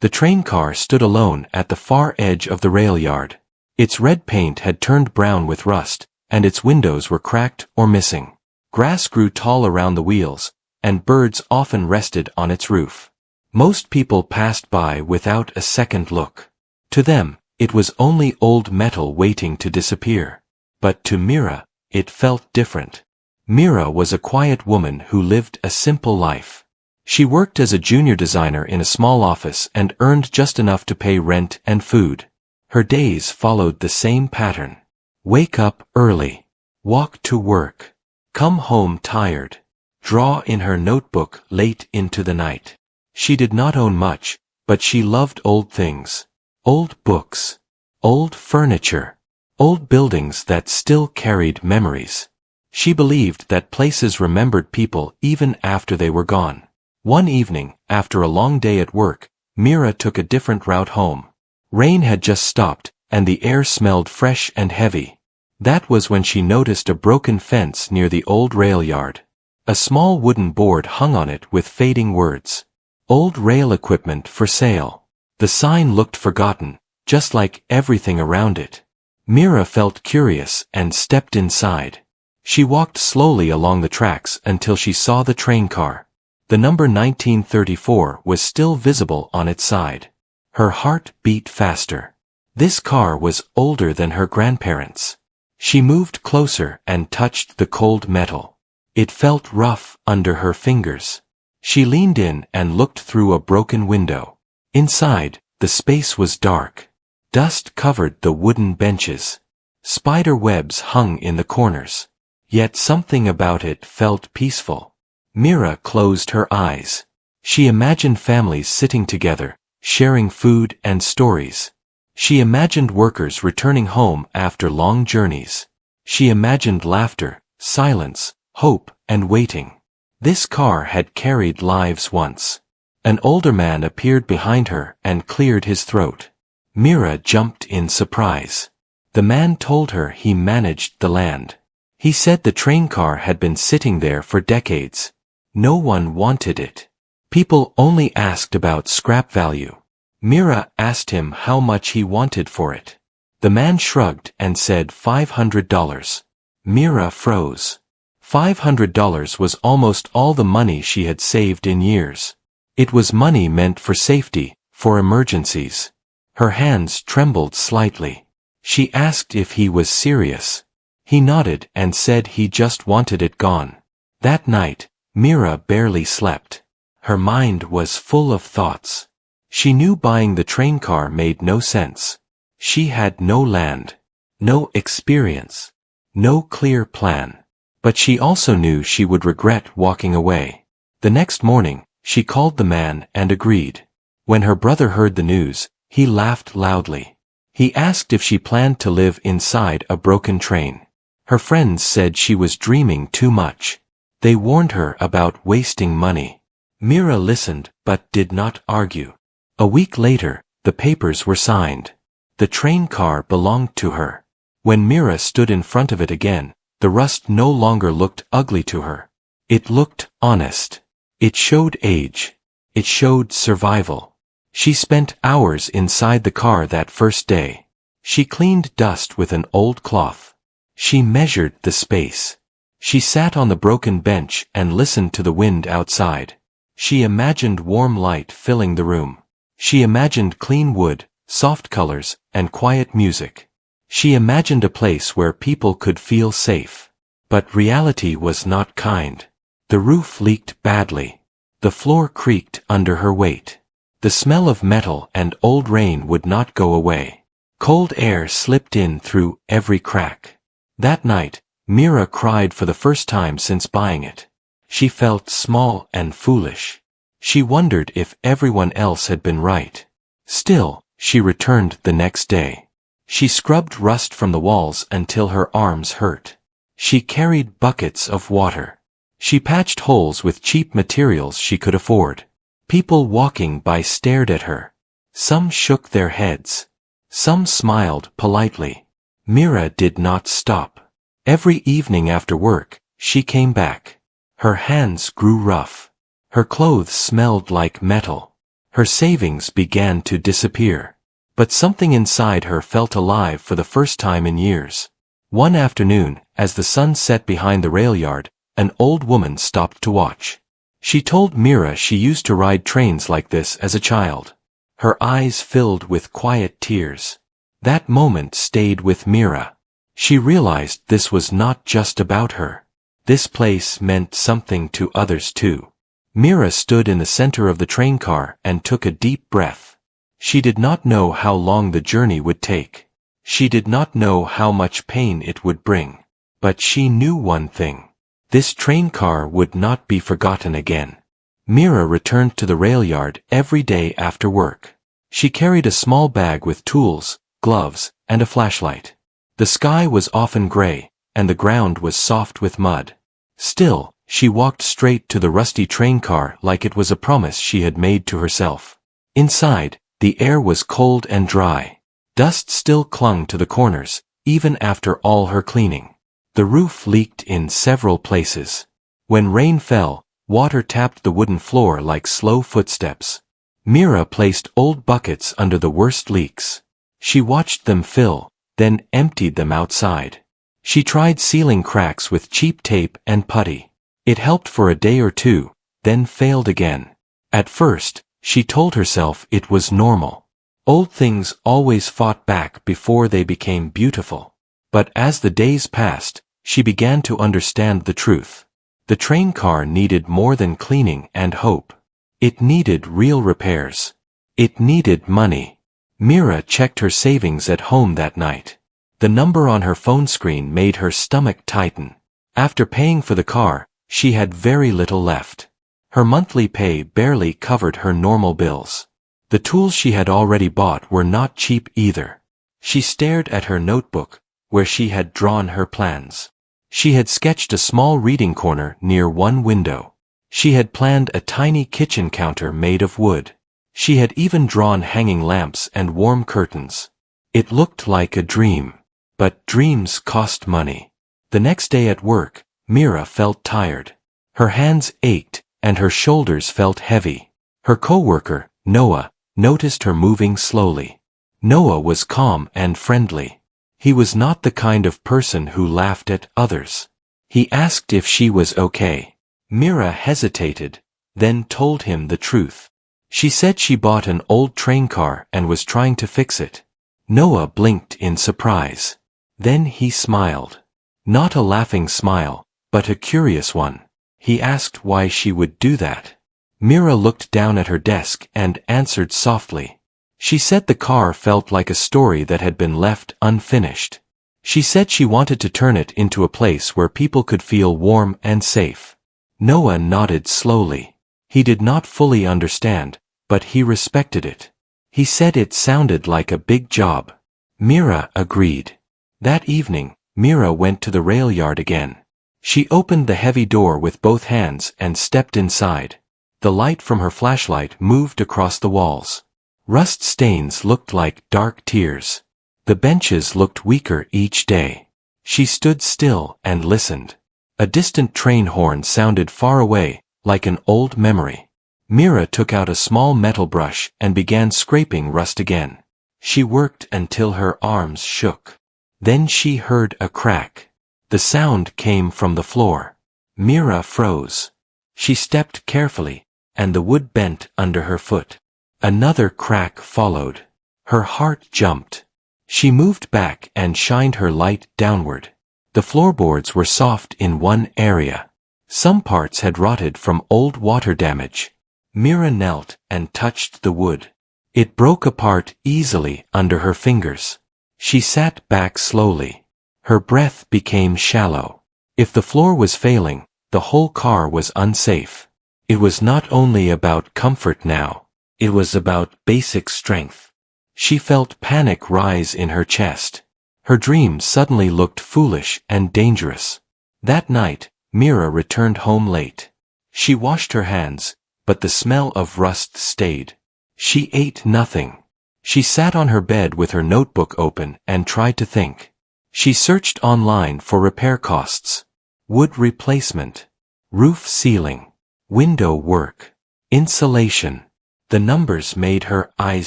The train car stood alone at the far edge of the rail yard. Its red paint had turned brown with rust, and its windows were cracked or missing. Grass grew tall around the wheels, and birds often rested on its roof. Most people passed by without a second look. To them, it was only old metal waiting to disappear. But to Mira, it felt different. Mira was a quiet woman who lived a simple life. She worked as a junior designer in a small office and earned just enough to pay rent and food. Her days followed the same pattern. Wake up early. Walk to work. Come home tired. Draw in her notebook late into the night. She did not own much, but she loved old things. Old books. Old furniture. Old buildings that still carried memories. She believed that places remembered people even after they were gone. One evening, after a long day at work, Mira took a different route home. Rain had just stopped, and the air smelled fresh and heavy. That was when she noticed a broken fence near the old rail yard. A small wooden board hung on it with fading words. Old rail equipment for sale. The sign looked forgotten, just like everything around it. Mira felt curious and stepped inside. She walked slowly along the tracks until she saw the train car. The number 1934 was still visible on its side. Her heart beat faster. This car was older than her grandparents'. She moved closer and touched the cold metal. It felt rough under her fingers. She leaned in and looked through a broken window. Inside, the space was dark. Dust covered the wooden benches. Spider webs hung in the corners. Yet something about it felt peaceful. Mira closed her eyes. She imagined families sitting together, sharing food and stories. She imagined workers returning home after long journeys. She imagined laughter, silence, hope, and waiting. This car had carried lives once. An older man appeared behind her and cleared his throat. Mira jumped in surprise. The man told her he managed the land. He said the train car had been sitting there for decades. No one wanted it. People only asked about scrap value. Mira asked him how much he wanted for it. The man shrugged and said $500. Mira froze. $500 was almost all the money she had saved in years. It was money meant for safety, for emergencies. Her hands trembled slightly. She asked if he was serious. He nodded and said he just wanted it gone. That night, Mira barely slept. Her mind was full of thoughts. She knew buying the train car made no sense. She had no land, no experience, no clear plan. But she also knew she would regret walking away. The next morning, she called the man and agreed. When her brother heard the news, he laughed loudly. He asked if she planned to live inside a broken train. Her friends said she was dreaming too much. They warned her about wasting money. Mira listened but did not argue. A week later, the papers were signed. The train car belonged to her. When Mira stood in front of it again, the rust no longer looked ugly to her. It looked honest. It showed age. It showed survival. She spent hours inside the car that first day. She cleaned dust with an old cloth. She measured the space. She sat on the broken bench and listened to the wind outside. She imagined warm light filling the room. She imagined clean wood, soft colors, and quiet music. She imagined a place where people could feel safe. But reality was not kind. The roof leaked badly. The floor creaked under her weight. The smell of metal and old rain would not go away. Cold air slipped in through every crack. That night, Mira cried for the first time since buying it. She felt small and foolish. She wondered if everyone else had been right. Still, she returned the next day. She scrubbed rust from the walls until her arms hurt. She carried buckets of water. She patched holes with cheap materials she could afford. People walking by stared at her. Some shook their heads. Some smiled politely. Mira did not stop. Every evening after work, she came back. Her hands grew rough. Her clothes smelled like metal. Her savings began to disappear. But something inside her felt alive for the first time in years. One afternoon, as the sun set behind the rail yard, an old woman stopped to watch. She told Mira she used to ride trains like this as a child. Her eyes filled with quiet tears. That moment stayed with Mira. She realized this was not just about her. This place meant something to others too. Mira stood in the center of the train car and took a deep breath. She did not know how long the journey would take. She did not know how much pain it would bring. But she knew one thing. This train car would not be forgotten again. Mira returned to the rail yard every day after work. She carried a small bag with tools, gloves, and a flashlight. The sky was often gray, and the ground was soft with mud. Still, she walked straight to the rusty train car like it was a promise she had made to herself. Inside, the air was cold and dry. Dust still clung to the corners, even after all her cleaning. The roof leaked in several places. When rain fell, water tapped the wooden floor like slow footsteps. Mira placed old buckets under the worst leaks. She watched them fill, then emptied them outside. She tried sealing cracks with cheap tape and putty. It helped for a day or two, then failed again. At first, she told herself it was normal. Old things always fought back before they became beautiful. But as the days passed, she began to understand the truth. The train car needed more than cleaning and hope. It needed real repairs. It needed money. Mira checked her savings at home that night. The number on her phone screen made her stomach tighten. After paying for the car, she had very little left. Her monthly pay barely covered her normal bills. The tools she had already bought were not cheap either. She stared at her notebook, where she had drawn her plans. She had sketched a small reading corner near one window. She had planned a tiny kitchen counter made of wood. She had even drawn hanging lamps and warm curtains. It looked like a dream. But dreams cost money. The next day at work, Mira felt tired. Her hands ached, and her shoulders felt heavy. Her coworker, Noah, noticed her moving slowly. Noah was calm and friendly. He was not the kind of person who laughed at others. He asked if she was okay. Mira hesitated, then told him the truth. She said she bought an old train car and was trying to fix it. Noah blinked in surprise. Then he smiled. Not a laughing smile, but a curious one. He asked why she would do that. Mira looked down at her desk and answered softly. She said the car felt like a story that had been left unfinished. She said she wanted to turn it into a place where people could feel warm and safe. Noah nodded slowly. He did not fully understand, but he respected it. He said it sounded like a big job. Mira agreed. That evening, Mira went to the rail yard again. She opened the heavy door with both hands and stepped inside. The light from her flashlight moved across the walls. Rust stains looked like dark tears. The benches looked weaker each day. She stood still and listened. A distant train horn sounded far away, like an old memory. Mira took out a small metal brush and began scraping rust again. She worked until her arms shook. Then she heard a crack. The sound came from the floor. Mira froze. She stepped carefully, and the wood bent under her foot. Another crack followed. Her heart jumped. She moved back and shined her light downward. The floorboards were soft in one area. Some parts had rotted from old water damage. Mira knelt and touched the wood. It broke apart easily under her fingers. She sat back slowly. Her breath became shallow. If the floor was failing, the whole car was unsafe. It was not only about comfort now. It was about basic strength. She felt panic rise in her chest. Her dreams suddenly looked foolish and dangerous. That night, Mira returned home late. She washed her hands, but the smell of rust stayed. She ate nothing. She sat on her bed with her notebook open and tried to think. She searched online for repair costs. Wood replacement. Roof sealing. Window work. Insulation. The numbers made her eyes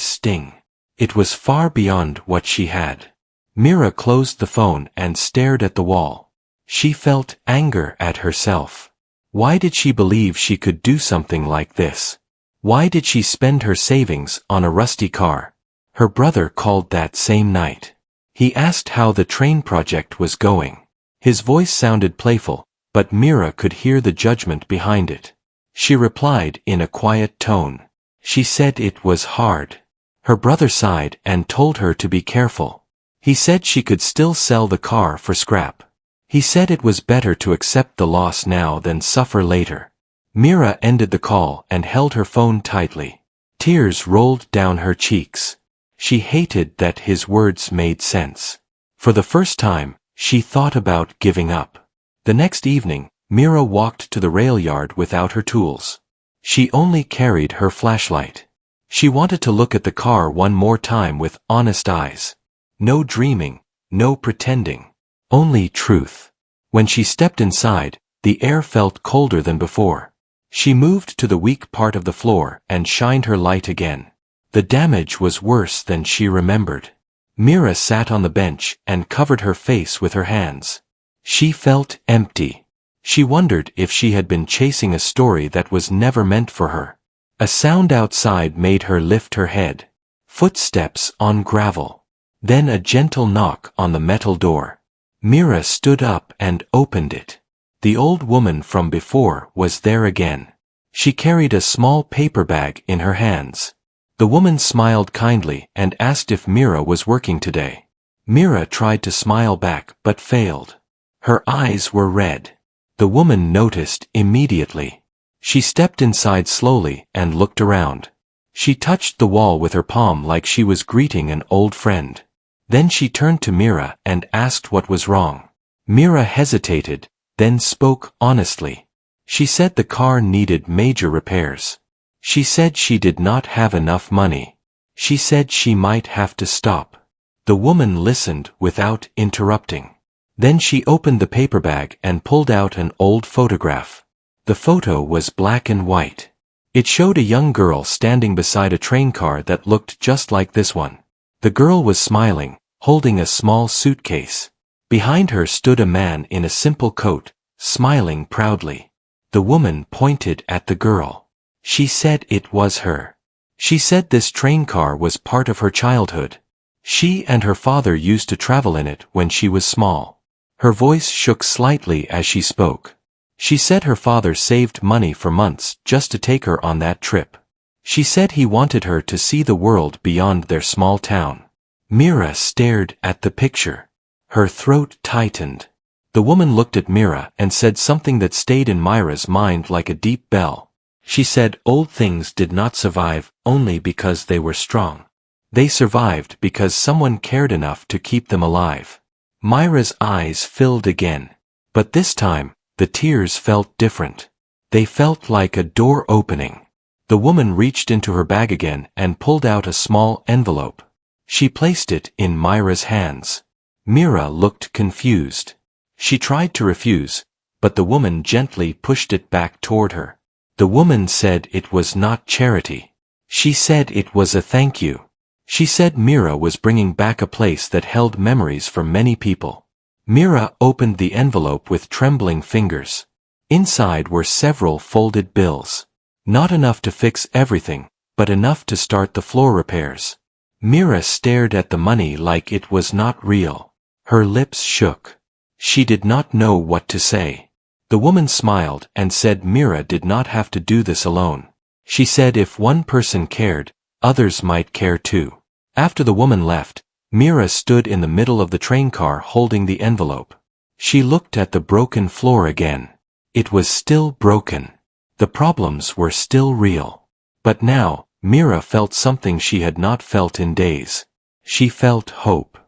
sting. It was far beyond what she had. Mira closed the phone and stared at the wall. She felt anger at herself. Why did she believe she could do something like this? Why did she spend her savings on a rusty car? Her brother called that same night. He asked how the train project was going. His voice sounded playful, but Mira could hear the judgment behind it. She replied in a quiet tone. She said it was hard. Her brother sighed and told her to be careful. He said she could still sell the car for scrap. He said it was better to accept the loss now than suffer later. Mira ended the call and held her phone tightly. Tears rolled down her cheeks. She hated that his words made sense. For the first time, she thought about giving up. The next evening, Mira walked to the rail yard without her tools. She only carried her flashlight. She wanted to look at the car one more time with honest eyes. No dreaming, no pretending. Only truth. When she stepped inside, the air felt colder than before. She moved to the weak part of the floor and shined her light again. The damage was worse than she remembered. Mira sat on the bench and covered her face with her hands. She felt empty. She wondered if she had been chasing a story that was never meant for her. A sound outside made her lift her head. Footsteps on gravel. Then a gentle knock on the metal door. Mira stood up and opened it. The old woman from before was there again. She carried a small paper bag in her hands. The woman smiled kindly and asked if Mira was working today. Mira tried to smile back but failed. Her eyes were red. The woman noticed immediately. She stepped inside slowly and looked around. She touched the wall with her palm like she was greeting an old friend. Then she turned to Mira and asked what was wrong. Mira hesitated, then spoke honestly. She said the car needed major repairs. She said she did not have enough money. She said she might have to stop. The woman listened without interrupting. Then she opened the paper bag and pulled out an old photograph. The photo was black and white. It showed a young girl standing beside a train car that looked just like this one. The girl was smiling, holding a small suitcase. Behind her stood a man in a simple coat, smiling proudly. The woman pointed at the girl. She said it was her. She said this train car was part of her childhood. She and her father used to travel in it when she was small. Her voice shook slightly as she spoke. She said her father saved money for months just to take her on that trip. She said he wanted her to see the world beyond their small town. Mira stared at the picture. Her throat tightened. The woman looked at Mira and said something that stayed in Mira's mind like a deep bell. She said old things did not survive only because they were strong. They survived because someone cared enough to keep them alive. Mira's eyes filled again. But this time, the tears felt different. They felt like a door opening. The woman reached into her bag again and pulled out a small envelope. She placed it in Mira's hands. Mira looked confused. She tried to refuse, but the woman gently pushed it back toward her. The woman said it was not charity. She said it was a thank you. She said Mira was bringing back a place that held memories for many people. Mira opened the envelope with trembling fingers. Inside were several folded bills. Not enough to fix everything, but enough to start the floor repairs. Mira stared at the money like it was not real. Her lips shook. She did not know what to say. The woman smiled and said Mira did not have to do this alone. She said if one person cared, others might care too. After the woman left, Mira stood in the middle of the train car holding the envelope. She looked at the broken floor again. It was still broken. The problems were still real. But now, Mira felt something she had not felt in days. She felt hope.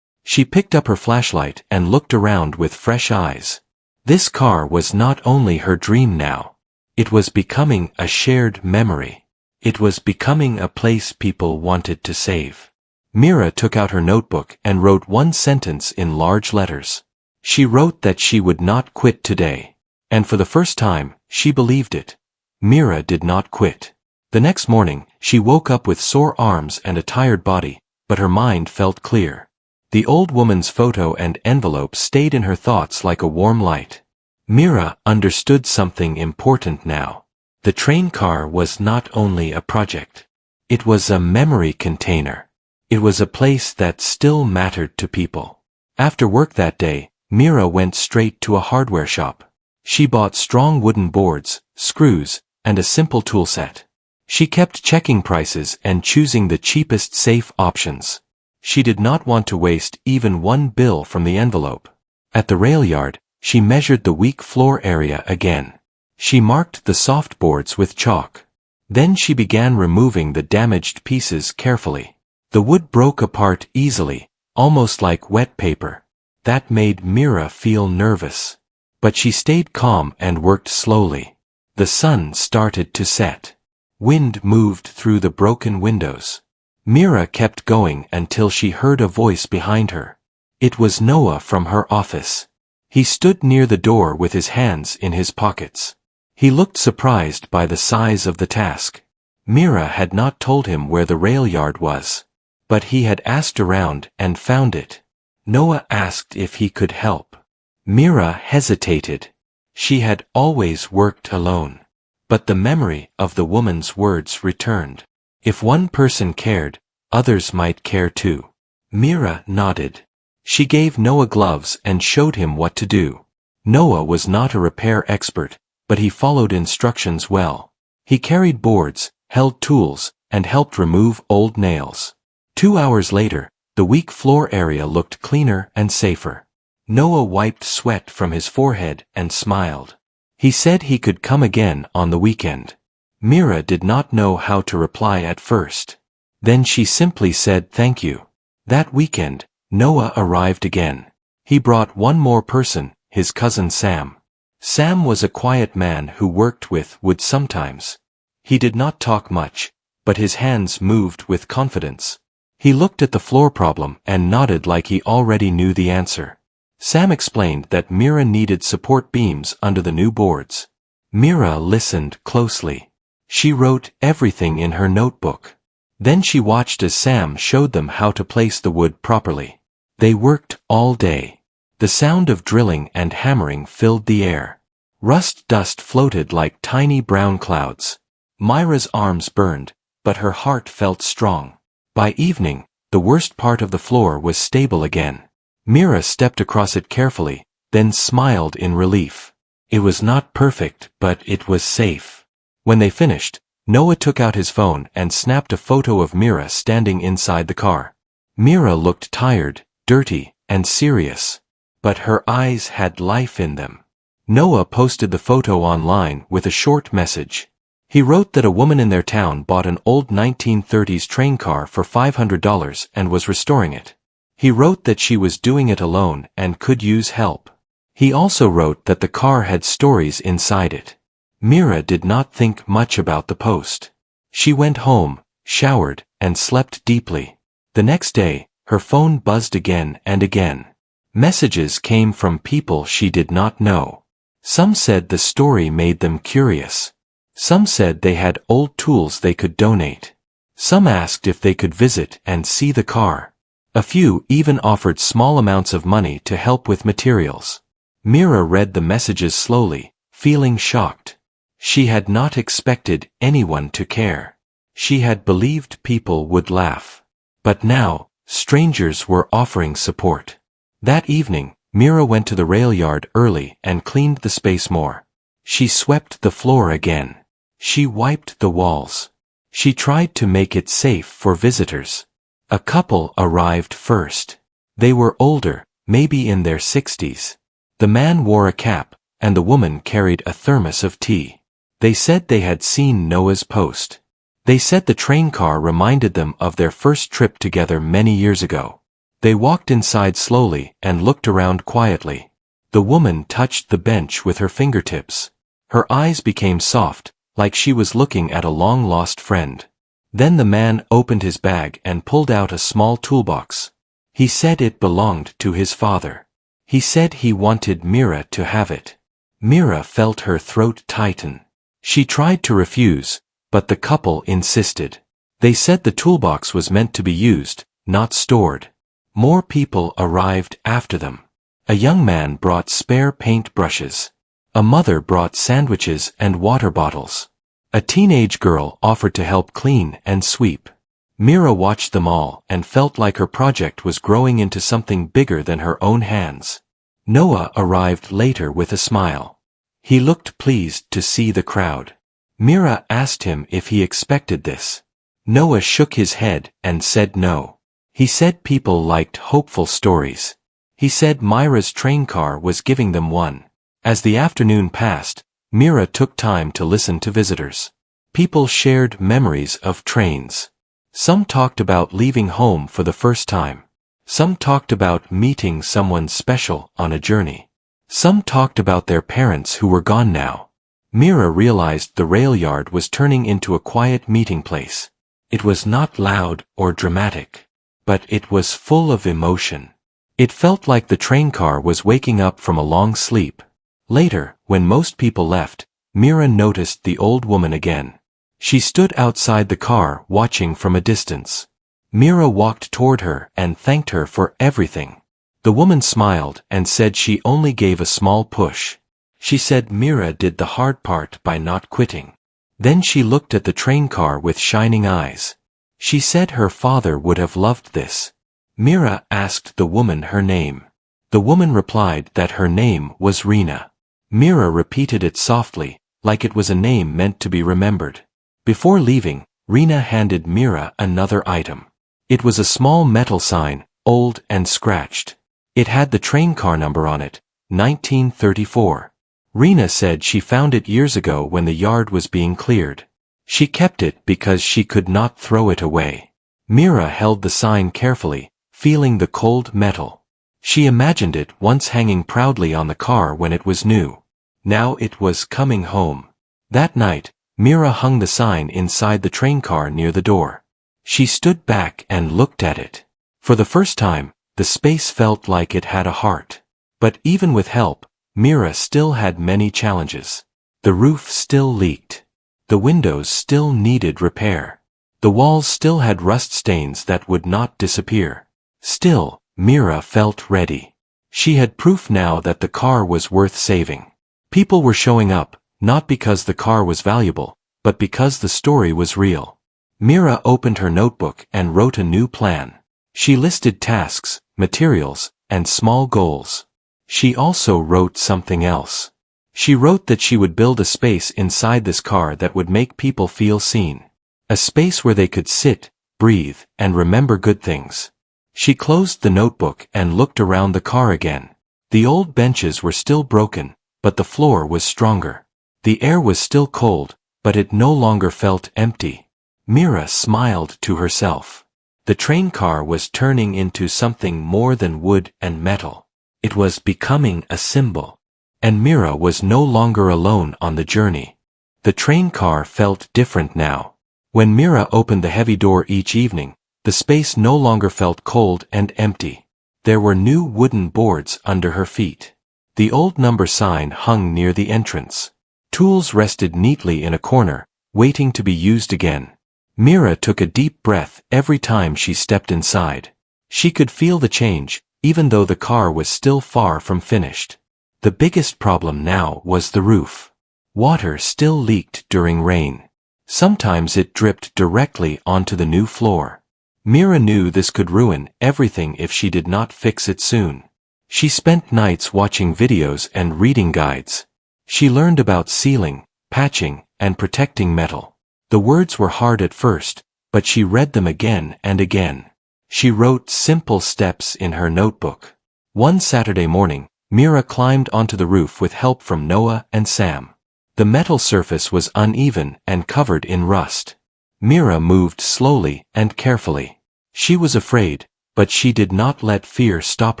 She picked up her flashlight and looked around with fresh eyes. This car was not only her dream now. It was becoming a shared memory. It was becoming a place people wanted to save. Mira took out her notebook and wrote one sentence in large letters. She wrote that she would not quit today. And for the first time, she believed it. Mira did not quit. The next morning, she woke up with sore arms and a tired body, but her mind felt clear. The old woman's photo and envelope stayed in her thoughts like a warm light. Mira understood something important now. The train car was not only a project. It was a memory container. It was a place that still mattered to people. After work that day, Mira went straight to a hardware shop. She bought strong wooden boards, screws, and a simple tool set. She kept checking prices and choosing the cheapest safe options. She did not want to waste even one bill from the envelope. At the rail yard, she measured the weak floor area again. She marked the soft boards with chalk. Then she began removing the damaged pieces carefully. The wood broke apart easily, almost like wet paper. That made Mira feel nervous. But she stayed calm and worked slowly. The sun started to set. Wind moved through the broken windows. Mira kept going until she heard a voice behind her. It was Noah from her office. He stood near the door with his hands in his pockets. He looked surprised by the size of the task. Mira had not told him where the rail yard was. But he had asked around and found it. Noah asked if he could help. Mira hesitated. She had always worked alone. But the memory of the woman's words returned. If one person cared, others might care too. Mira nodded. She gave Noah gloves and showed him what to do. Noah was not a repair expert, but he followed instructions well. He carried boards, held tools, and helped remove old nails. 2 hours later, the weak floor area looked cleaner and safer. Noah wiped sweat from his forehead and smiled. He said he could come again on the weekend. Mira did not know how to reply at first. Then she simply said thank you. That weekend, Noah arrived again. He brought one more person, his cousin Sam. Sam was a quiet man who worked with wood sometimes. He did not talk much, but his hands moved with confidence. He looked at the floor problem and nodded like he already knew the answer. Sam explained that Mira needed support beams under the new boards. Mira listened closely. She wrote everything in her notebook. Then she watched as Sam showed them how to place the wood properly. They worked all day. The sound of drilling and hammering filled the air. Rust dust floated like tiny brown clouds. Mira's arms burned, but her heart felt strong. By evening, the worst part of the floor was stable again. Mira stepped across it carefully, then smiled in relief. It was not perfect, but it was safe. When they finished, Noah took out his phone and snapped a photo of Mira standing inside the car. Mira looked tired, dirty, and serious. But her eyes had life in them. Noah posted the photo online with a short message. He wrote that a woman in their town bought an old 1930s train car for $500 and was restoring it. He wrote that she was doing it alone and could use help. He also wrote that the car had stories inside it. Mira did not think much about the post. She went home, showered, and slept deeply. The next day, her phone buzzed again and again. Messages came from people she did not know. Some said the story made them curious. Some said they had old tools they could donate. Some asked if they could visit and see the car. A few even offered small amounts of money to help with materials. Mira read the messages slowly, feeling shocked. She had not expected anyone to care. She had believed people would laugh. But now, strangers were offering support. That evening, Mira went to the rail yard early and cleaned the space more. She swept the floor again. She wiped the walls. She tried to make it safe for visitors. A couple arrived first. They were older, maybe in their 60s. The man wore a cap, and the woman carried a thermos of tea. They said they had seen Noah's post. They said the train car reminded them of their first trip together many years ago. They walked inside slowly and looked around quietly. The woman touched the bench with her fingertips. Her eyes became soft, like she was looking at a long-lost friend. Then the man opened his bag and pulled out a small toolbox. He said it belonged to his father. He said he wanted Mira to have it. Mira felt her throat tighten. She tried to refuse, but the couple insisted. They said the toolbox was meant to be used, not stored. More people arrived after them. A young man brought spare paint brushes. A mother brought sandwiches and water bottles. A teenage girl offered to help clean and sweep. Mira watched them all and felt like her project was growing into something bigger than her own hands. Noah arrived later with a smile. He looked pleased to see the crowd. Mira asked him if he expected this. Noah shook his head and said no. He said people liked hopeful stories. He said Myra's train car was giving them one. As the afternoon passed, Mira took time to listen to visitors. People shared memories of trains. Some talked about leaving home for the first time. Some talked about meeting someone special on a journey. Some talked about their parents who were gone now. Mira realized the rail yard was turning into a quiet meeting place. It was not loud or dramatic, but it was full of emotion. It felt like the train car was waking up from a long sleep. Later, when most people left, Mira noticed the old woman again. She stood outside the car watching from a distance. Mira walked toward her and thanked her for everything. The woman smiled and said she only gave a small push. She said Mira did the hard part by not quitting. Then she looked at the train car with shining eyes. She said her father would have loved this. Mira asked the woman her name. The woman replied that her name was Rena. Mira repeated it softly, like it was a name meant to be remembered. Before leaving, Rena handed Mira another item. It was a small metal sign, old and scratched. It had the train car number on it, 1934. Rena said she found it years ago when the yard was being cleared. She kept it because she could not throw it away. Mira held the sign carefully, feeling the cold metal. She imagined it once hanging proudly on the car when it was new. Now it was coming home. That night, Mira hung the sign inside the train car near the door. She stood back and looked at it. For the first time, the space felt like it had a heart. But even with help, Mira still had many challenges. The roof still leaked. The windows still needed repair. The walls still had rust stains that would not disappear. Still, Mira felt ready. She had proof now that the car was worth saving. People were showing up, not because the car was valuable, but because the story was real. Mira opened her notebook and wrote a new plan. She listed tasks, materials, and small goals. She also wrote something else. She wrote that she would build a space inside this car that would make people feel seen. A space where they could sit, breathe, and remember good things. She closed the notebook and looked around the car again. The old benches were still broken, but the floor was stronger. The air was still cold, but it no longer felt empty. Mira smiled to herself. The train car was turning into something more than wood and metal. It was becoming a symbol. And Mira was no longer alone on the journey. The train car felt different now. When Mira opened the heavy door each evening, the space no longer felt cold and empty. There were new wooden boards under her feet. The old number sign hung near the entrance. Tools rested neatly in a corner, waiting to be used again. Mira took a deep breath every time she stepped inside. She could feel the change, even though the car was still far from finished. The biggest problem now was the roof. Water still leaked during rain. Sometimes it dripped directly onto the new floor. Mira knew this could ruin everything if she did not fix it soon. She spent nights watching videos and reading guides. She learned about sealing, patching, and protecting metal. The words were hard at first, but she read them again and again. She wrote simple steps in her notebook. One Saturday morning, Mira climbed onto the roof with help from Noah and Sam. The metal surface was uneven and covered in rust. Mira moved slowly and carefully. She was afraid, but she did not let fear stop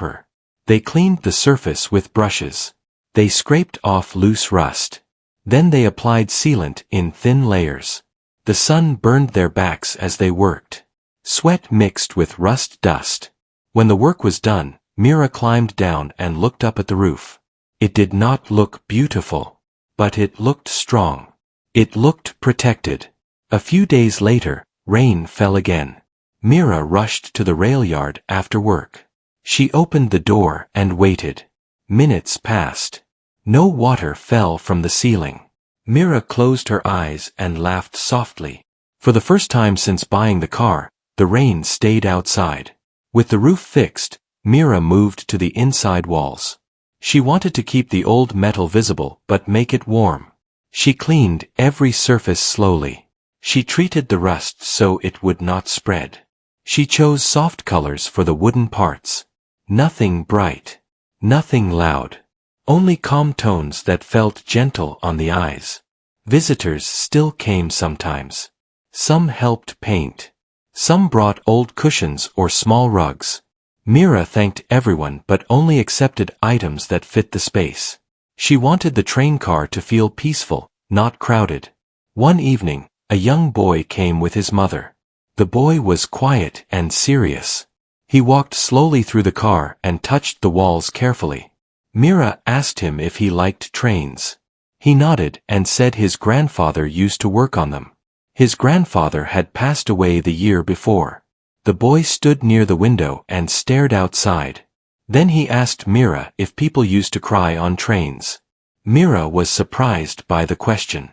her. They cleaned the surface with brushes. They scraped off loose rust. Then they applied sealant in thin layers. The sun burned their backs as they worked. Sweat mixed with rust dust. When the work was done, Mira climbed down and looked up at the roof. It did not look beautiful, but it looked strong. It looked protected. A few days later, rain fell again. Mira rushed to the rail yard after work. She opened the door and waited. Minutes passed. No water fell from the ceiling. Mira closed her eyes and laughed softly. For the first time since buying the car, the rain stayed outside. With the roof fixed, Mira moved to the inside walls. She wanted to keep the old metal visible but make it warm. She cleaned every surface slowly. She treated the rust so it would not spread. She chose soft colors for the wooden parts. Nothing bright. Nothing loud. Only calm tones that felt gentle on the eyes. Visitors still came sometimes. Some helped paint. Some brought old cushions or small rugs. Mira thanked everyone but only accepted items that fit the space. She wanted the train car to feel peaceful, not crowded. One evening, a young boy came with his mother. The boy was quiet and serious. He walked slowly through the car and touched the walls carefully. Mira asked him if he liked trains. He nodded and said his grandfather used to work on them. His grandfather had passed away the year before. The boy stood near the window and stared outside. Then he asked Mira if people used to cry on trains. Mira was surprised by the question.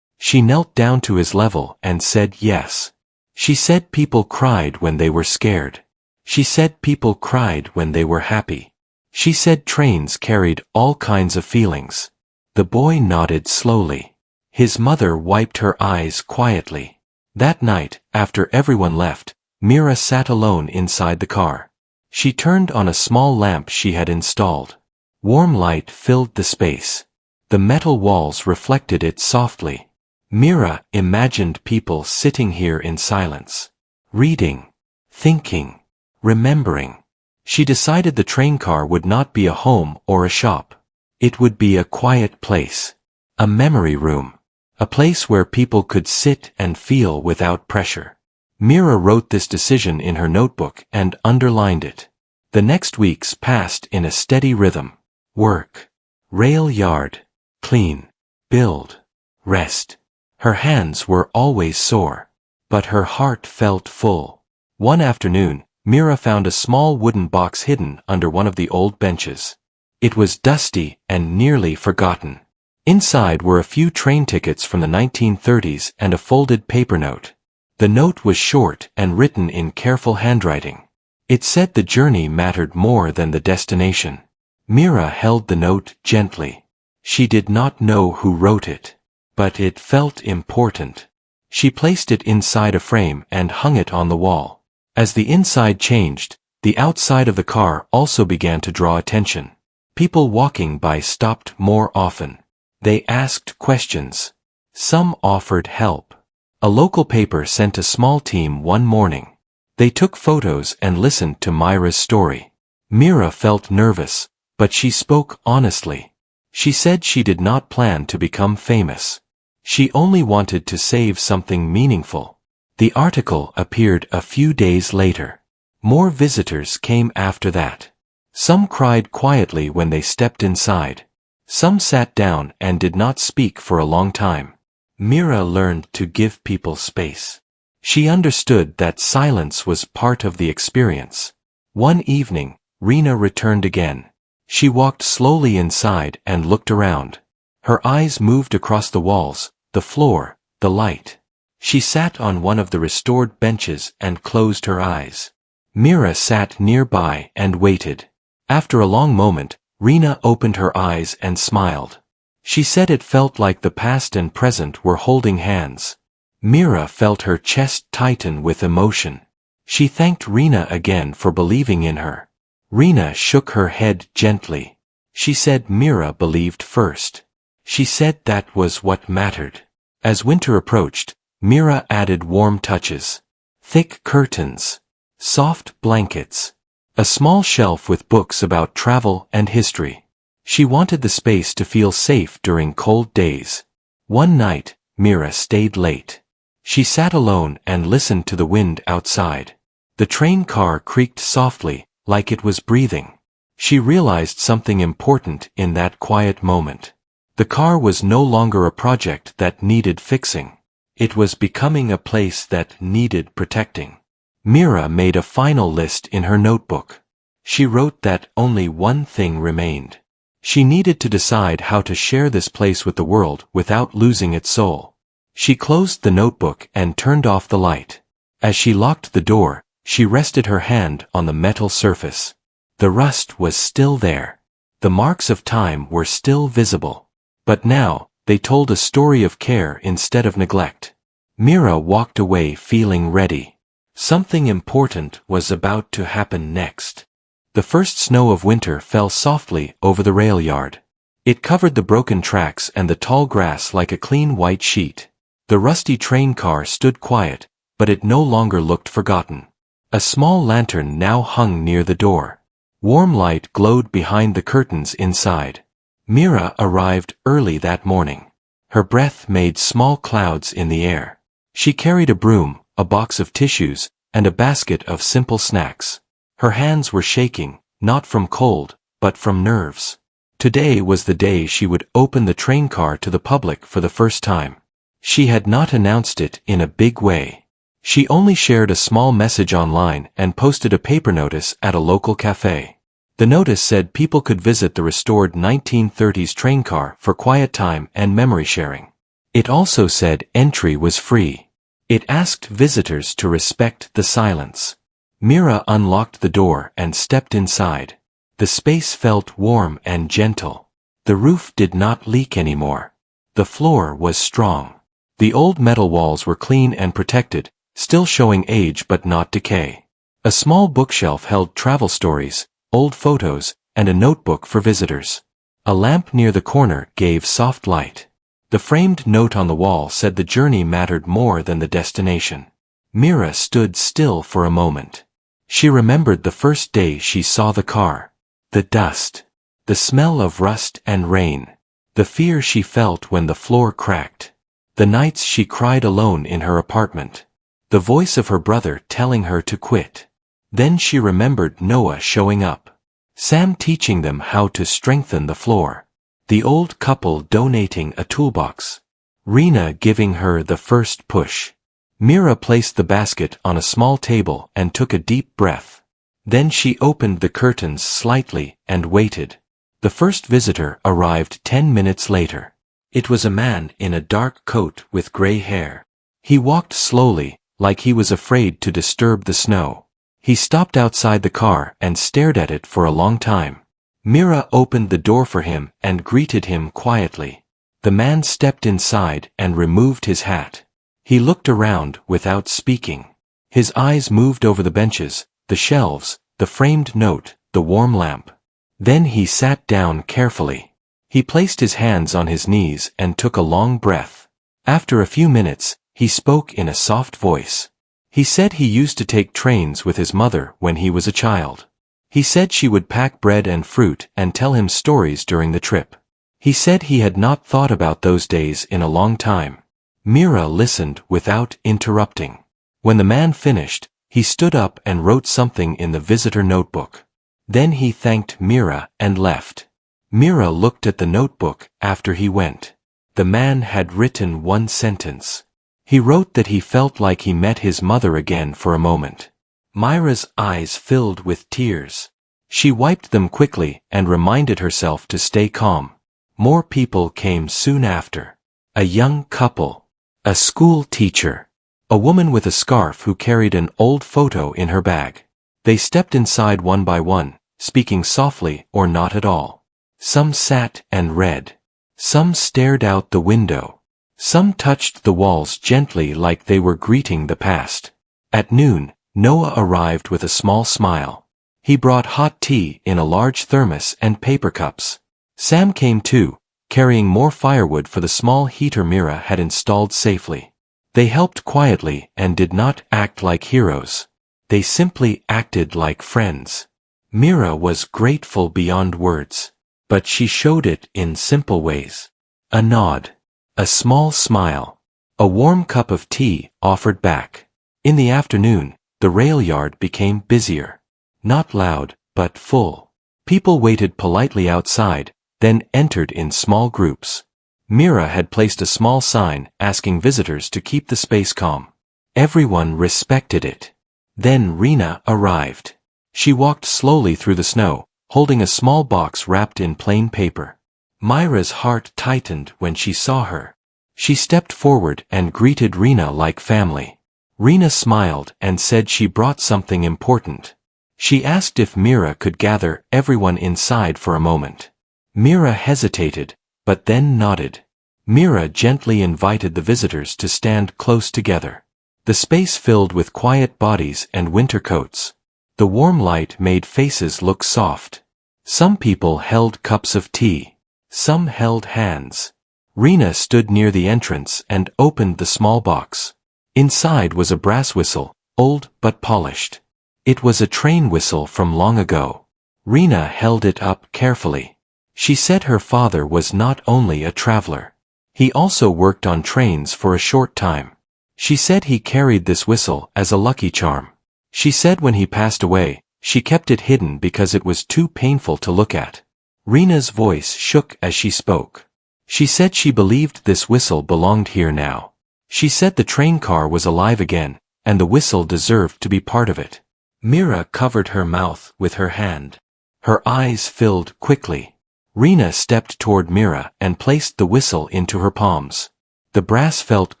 She knelt down to his level and said yes. She said people cried when they were scared. She said people cried when they were happy. She said trains carried all kinds of feelings. The boy nodded slowly. His mother wiped her eyes quietly. That night, after everyone left, Mira sat alone inside the car. She turned on a small lamp she had installed. Warm light filled the space. The metal walls reflected it softly. Mira imagined people sitting here in silence, reading, thinking, remembering. She decided the train car would not be a home or a shop. It would be a quiet place, a memory room, a place where people could sit and feel without pressure. Mira wrote this decision in her notebook and underlined it. The next weeks passed in a steady rhythm. Work, rail yard, clean, build, rest. Her hands were always sore, but her heart felt full. One afternoon, Mira found a small wooden box hidden under one of the old benches. It was dusty and nearly forgotten. Inside were a few train tickets from the 1930s and a folded paper note. The note was short and written in careful handwriting. It said the journey mattered more than the destination. Mira held the note gently. She did not know who wrote it, but it felt important. She placed it inside a frame and hung it on the wall. As the inside changed, the outside of the car also began to draw attention. People walking by stopped more often. They asked questions. Some offered help. A local paper sent a small team one morning. They took photos and listened to Myra's story. Mira felt nervous, but she spoke honestly. She said she did not plan to become famous. She only wanted to save something meaningful. The article appeared a few days later. More visitors came after that. Some cried quietly when they stepped inside. Some sat down and did not speak for a long time. Mira learned to give people space. She understood that silence was part of the experience. One evening, Rena returned again. She walked slowly inside and looked around. Her eyes moved across the walls, the floor, the light. She sat on one of the restored benches and closed her eyes. Mira sat nearby and waited. After a long moment, Rena opened her eyes and smiled. She said it felt like the past and present were holding hands. Mira felt her chest tighten with emotion. She thanked Rena again for believing in her. Rena shook her head gently. She said Mira believed first. She said that was what mattered. As winter approached, Mira added warm touches. Thick curtains. Soft blankets. A small shelf with books about travel and history. She wanted the space to feel safe during cold days. One night, Mira stayed late. She sat alone and listened to the wind outside. The train car creaked softly, like it was breathing. She realized something important in that quiet moment. The car was no longer a project that needed fixing. It was becoming a place that needed protecting. Mira made a final list in her notebook. She wrote that only one thing remained. She needed to decide how to share this place with the world without losing its soul. She closed the notebook and turned off the light. As she locked the door, she rested her hand on the metal surface. The rust was still there. The marks of time were still visible. But now, they told a story of care instead of neglect. Mira walked away feeling ready. Something important was about to happen next. The first snow of winter fell softly over the rail yard. It covered the broken tracks and the tall grass like a clean white sheet. The rusty train car stood quiet, but it no longer looked forgotten. A small lantern now hung near the door. Warm light glowed behind the curtains inside. Mira arrived early that morning. Her breath made small clouds in the air. She carried a broom, a box of tissues, and a basket of simple snacks. Her hands were shaking, not from cold, but from nerves. Today was the day she would open the train car to the public for the first time. She had not announced it in a big way. She only shared a small message online and posted a paper notice at a local cafe. The notice said people could visit the restored 1930s train car for quiet time and memory sharing. It also said entry was free. It asked visitors to respect the silence. Mira unlocked the door and stepped inside. The space felt warm and gentle. The roof did not leak anymore. The floor was strong. The old metal walls were clean and protected, still showing age but not decay. A small bookshelf held travel stories, old photos, and a notebook for visitors. A lamp near the corner gave soft light. The framed note on the wall said the journey mattered more than the destination. Mira stood still for a moment. She remembered the first day she saw the car. The dust. The smell of rust and rain. The fear she felt when the floor cracked. The nights she cried alone in her apartment. The voice of her brother telling her to quit. Then she remembered Noah showing up. Sam teaching them how to strengthen the floor. The old couple donating a toolbox. Rena giving her the first push. Mira placed the basket on a small table and took a deep breath. Then she opened the curtains slightly and waited. The first visitor arrived 10 minutes later. It was a man in a dark coat with gray hair. He walked slowly, like he was afraid to disturb the snow. He stopped outside the car and stared at it for a long time. Mira opened the door for him and greeted him quietly. The man stepped inside and removed his hat. He looked around without speaking. His eyes moved over the benches, the shelves, the framed note, the warm lamp. Then he sat down carefully. He placed his hands on his knees and took a long breath. After a few minutes, he spoke in a soft voice. He said he used to take trains with his mother when he was a child. He said she would pack bread and fruit and tell him stories during the trip. He said he had not thought about those days in a long time. Mira listened without interrupting. When the man finished, he stood up and wrote something in the visitor notebook. Then he thanked Mira and left. Mira looked at the notebook after he went. The man had written one sentence. He wrote that he felt like he met his mother again for a moment. Myra's eyes filled with tears. She wiped them quickly and reminded herself to stay calm. More people came soon after. A young couple. A school teacher. A woman with a scarf who carried an old photo in her bag. They stepped inside one by one, speaking softly or not at all. Some sat and read. Some stared out the window. Some touched the walls gently like they were greeting the past. At noon, Noah arrived with a small smile. He brought hot tea in a large thermos and paper cups. Sam came too, carrying more firewood for the small heater Mira had installed safely. They helped quietly and did not act like heroes. They simply acted like friends. Mira was grateful beyond words, but she showed it in simple ways. A nod. A small smile. A warm cup of tea offered back. In the afternoon, the rail yard became busier. Not loud, but full. People waited politely outside, then entered in small groups. Mira had placed a small sign asking visitors to keep the space calm. Everyone respected it. Then Rena arrived. She walked slowly through the snow, holding a small box wrapped in plain paper. Myra's heart tightened when she saw her. She stepped forward and greeted Rena like family. Rena smiled and said she brought something important. She asked if Mira could gather everyone inside for a moment. Mira hesitated, but then nodded. Mira gently invited the visitors to stand close together. The space filled with quiet bodies and winter coats. The warm light made faces look soft. Some people held cups of tea. Some held hands. Rena stood near the entrance and opened the small box. Inside was a brass whistle, old but polished. It was a train whistle from long ago. Rena held it up carefully. She said her father was not only a traveler. He also worked on trains for a short time. She said he carried this whistle as a lucky charm. She said when he passed away, she kept it hidden because it was too painful to look at. Rena's voice shook as she spoke. She said she believed this whistle belonged here now. She said the train car was alive again, and the whistle deserved to be part of it. Mira covered her mouth with her hand. Her eyes filled quickly. Rena stepped toward Mira and placed the whistle into her palms. The brass felt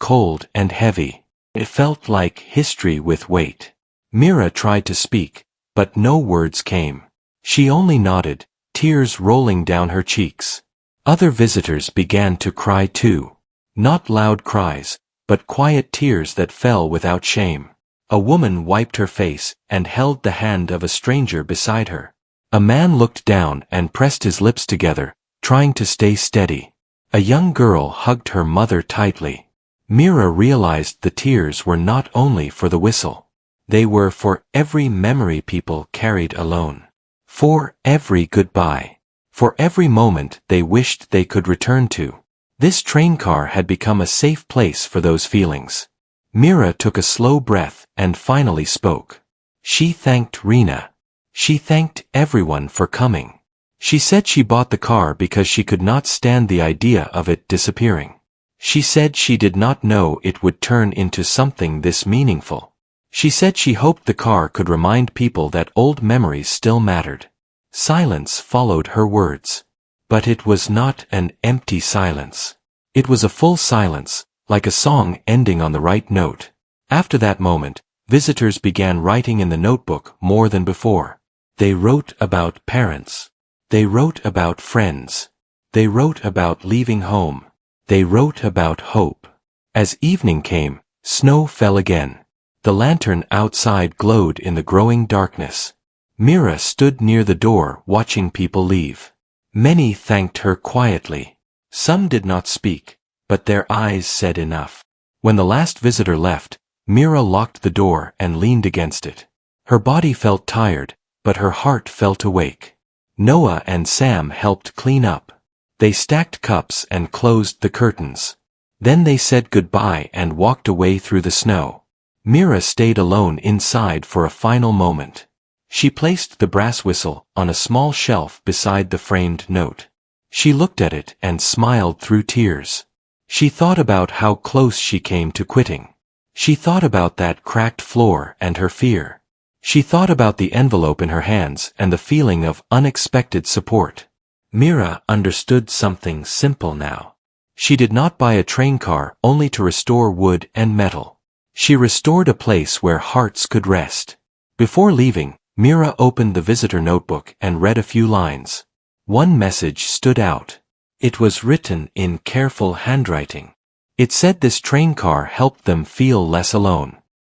cold and heavy. It felt like history with weight. Mira tried to speak, but no words came. She only nodded, tears rolling down her cheeks. Other visitors began to cry too. Not loud cries, but quiet tears that fell without shame. A woman wiped her face and held the hand of a stranger beside her. A man looked down and pressed his lips together, trying to stay steady. A young girl hugged her mother tightly. Mira realized the tears were not only for the whistle. They were for every memory people carried alone. For every goodbye. For every moment they wished they could return to. This train car had become a safe place for those feelings. Mira took a slow breath and finally spoke. She thanked Rena. She thanked everyone for coming. She said she bought the car because she could not stand the idea of it disappearing. She said she did not know it would turn into something this meaningful. She said she hoped the car could remind people that old memories still mattered. Silence followed her words. But it was not an empty silence. It was a full silence, like a song ending on the right note. After that moment, visitors began writing in the notebook more than before. They wrote about parents. They wrote about friends. They wrote about leaving home. They wrote about hope. As evening came, snow fell again. The lantern outside glowed in the growing darkness. Mira stood near the door watching people leave. Many thanked her quietly. Some did not speak, but their eyes said enough. When the last visitor left, Mira locked the door and leaned against it. Her body felt tired, but her heart felt awake. Noah and Sam helped clean up. They stacked cups and closed the curtains. Then they said goodbye and walked away through the snow. Mira stayed alone inside for a final moment. She placed the brass whistle on a small shelf beside the framed note. She looked at it and smiled through tears. She thought about how close she came to quitting. She thought about that cracked floor and her fear. She thought about the envelope in her hands and the feeling of unexpected support. Mira understood something simple now. She did not buy a train car only to restore wood and metal. She restored a place where hearts could rest. Before leaving, Mira opened the visitor notebook and read a few lines. One message stood out. It was written in careful handwriting. It said this train car helped them feel less alone.